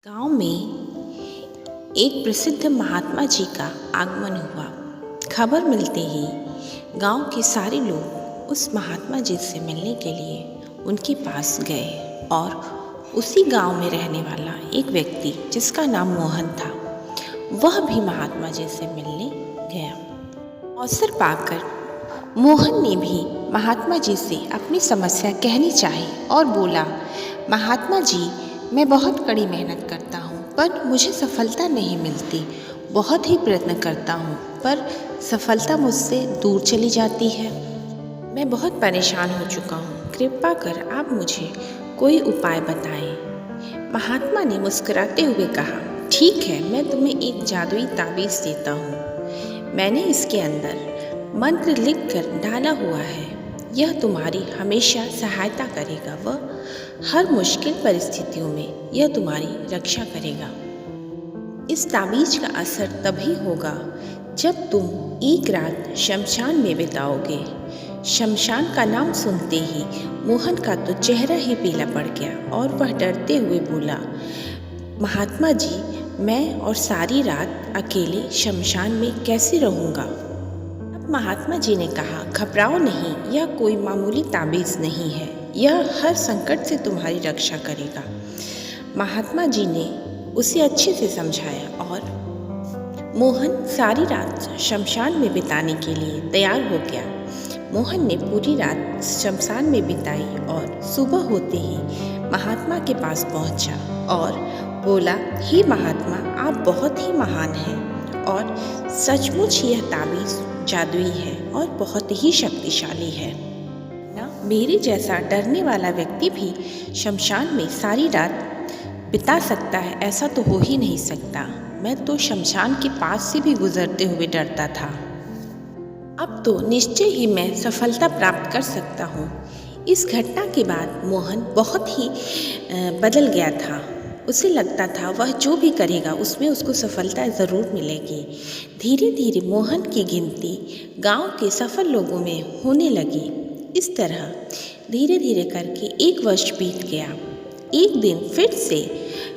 गांव में एक प्रसिद्ध महात्मा जी का आगमन हुआ। खबर मिलते ही गांव के सारे लोग उस महात्मा जी से मिलने के लिए उनके पास गए और उसी गांव में रहने वाला एक व्यक्ति जिसका नाम मोहन था, वह भी महात्मा जी से मिलने गया। अवसर पाकर मोहन ने भी महात्मा जी से अपनी समस्या कहनी चाही और बोला, महात्मा जी, मैं बहुत कड़ी मेहनत करता हूँ पर मुझे सफलता नहीं मिलती। बहुत ही प्रयत्न करता हूँ पर सफलता मुझसे दूर चली जाती है। मैं बहुत परेशान हो चुका हूँ, कृपा कर आप मुझे कोई उपाय बताएं। महात्मा ने मुस्कुराते हुए कहा, ठीक है, मैं तुम्हें एक जादुई ताबीज़ देता हूँ। मैंने इसके अंदर मंत्र लिख कर डाला हुआ है। यह तुम्हारी हमेशा सहायता करेगा व हर मुश्किल परिस्थितियों में यह तुम्हारी रक्षा करेगा। इस ताबीज का असर तभी होगा जब तुम एक रात शमशान में बिताओगे। शमशान का नाम सुनते ही मोहन का तो चेहरा ही पीला पड़ गया और वह डरते हुए बोला, महात्मा जी, मैं और सारी रात अकेले शमशान में कैसे रहूँगा। महात्मा जी ने कहा, घबराओ नहीं, यह कोई मामूली ताबीज़ नहीं है, यह हर संकट से तुम्हारी रक्षा करेगा। महात्मा जी ने उसे अच्छे से समझाया और मोहन सारी रात शमशान में बिताने के लिए तैयार हो गया। मोहन ने पूरी रात शमशान में बिताई और सुबह होते ही महात्मा के पास पहुंचा और बोला, हे महात्मा, आप बहुत ही महान हैं और सचमुच यह ताबीज़ जादुई है और बहुत ही शक्तिशाली है ना। मेरे जैसा डरने वाला व्यक्ति भी शमशान में सारी रात बिता सकता है, ऐसा तो हो ही नहीं सकता। मैं तो शमशान के पास से भी गुजरते हुए डरता था। अब तो निश्चय ही मैं सफलता प्राप्त कर सकता हूँ। इस घटना के बाद मोहन बहुत ही बदल गया था। उसे लगता था वह जो भी करेगा उसमें उसको सफलता ज़रूर मिलेगी। धीरे धीरे मोहन की गिनती गांव के सफल लोगों में होने लगी। इस तरह धीरे धीरे करके 1 वर्ष बीत गया। एक दिन फिर से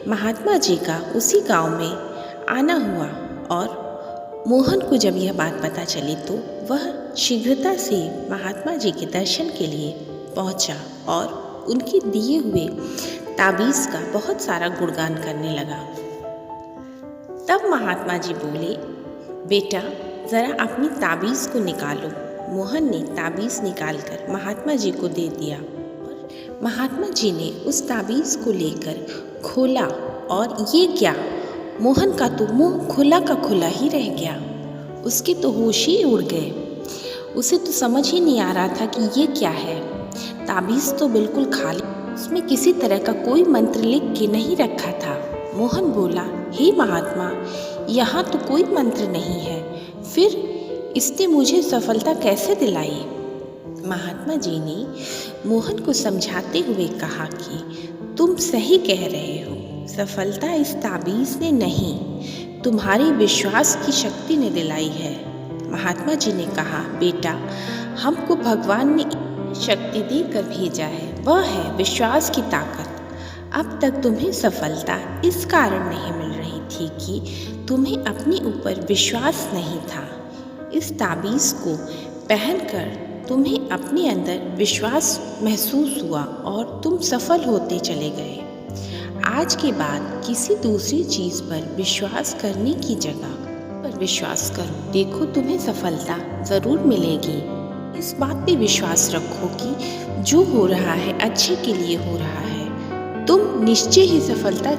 महात्मा जी का उसी गांव में आना हुआ और मोहन को जब यह बात पता चली तो वह शीघ्रता से महात्मा जी के दर्शन के लिए पहुंचा और उनके दिए हुए ताबीज़ का बहुत सारा गुणगान करने लगा। तब महात्मा जी बोले, बेटा, ज़रा अपनी ताबीज़ को निकालो। मोहन ने ताबीज़ निकालकर महात्मा जी को दे दिया और महात्मा जी ने उस ताबीज़ को लेकर खोला और ये क्या, मोहन का तो मुंह खुला का खुला ही रह गया। उसके तो होश ही उड़ गए। उसे तो समझ ही नहीं आ रहा था कि ये क्या है। ताबीज़ तो बिल्कुल खाली, उसमें किसी तरह का कोई मंत्र लिख के नहीं रखा था। मोहन बोला, हे महात्मा, यहाँ तो कोई मंत्र नहीं है, फिर इसने मुझे सफलता कैसे दिलाई। महात्मा जी ने मोहन को समझाते हुए कहा कि तुम सही कह रहे हो, सफलता इस ताबीज़ ने नहीं, तुम्हारे विश्वास की शक्ति ने दिलाई है। महात्मा जी ने कहा, बेटा, हमको भगवान ने शक्ति देकर भेजा है, वह है विश्वास की ताकत। अब तक तुम्हें सफलता इस कारण नहीं मिल रही थी कि तुम्हें अपने ऊपर विश्वास नहीं था। इस ताबीज़ को पहनकर तुम्हें अपने अंदर विश्वास महसूस हुआ और तुम सफल होते चले गए। आज के बाद किसी दूसरी चीज़ पर विश्वास करने की जगह पर विश्वास करो, देखो तुम्हें सफलता ज़रूर मिलेगी। इस बात पे विश्वास रखो कि जो हो रहा है अच्छे के लिए हो रहा है। तुम निश्चय ही सफलता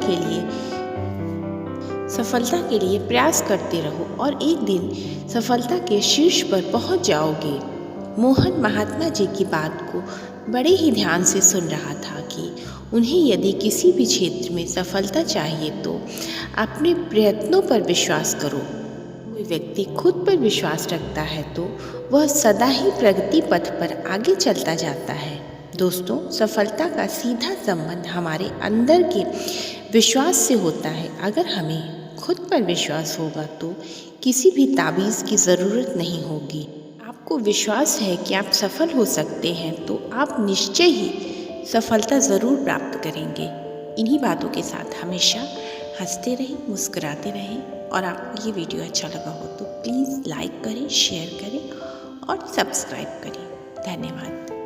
के लिए प्रयास करते रहो और एक दिन सफलता के शीर्ष पर पहुंच जाओगे। मोहन महात्मा जी की बात को बड़े ही ध्यान से सुन रहा था कि उन्हें यदि किसी भी क्षेत्र में सफलता चाहिए तो अपने प्रयत्नों पर विश्वास करो। कोई व्यक्ति खुद पर विश्वास रखता है तो वह सदा ही प्रगति पथ पर आगे चलता जाता है। दोस्तों, सफलता का सीधा संबंध हमारे अंदर के विश्वास से होता है। अगर हमें खुद पर विश्वास होगा तो किसी भी ताबीज़ की ज़रूरत नहीं होगी। आपको विश्वास है कि आप सफल हो सकते हैं तो आप निश्चय ही सफलता ज़रूर प्राप्त करेंगे। इन्हीं बातों के साथ हमेशा हंसते रहें, मुस्कुराते रहें। और आपको ये वीडियो अच्छा लगा हो तो प्लीज़ लाइक करें, शेयर करें और सब्सक्राइब करें। धन्यवाद।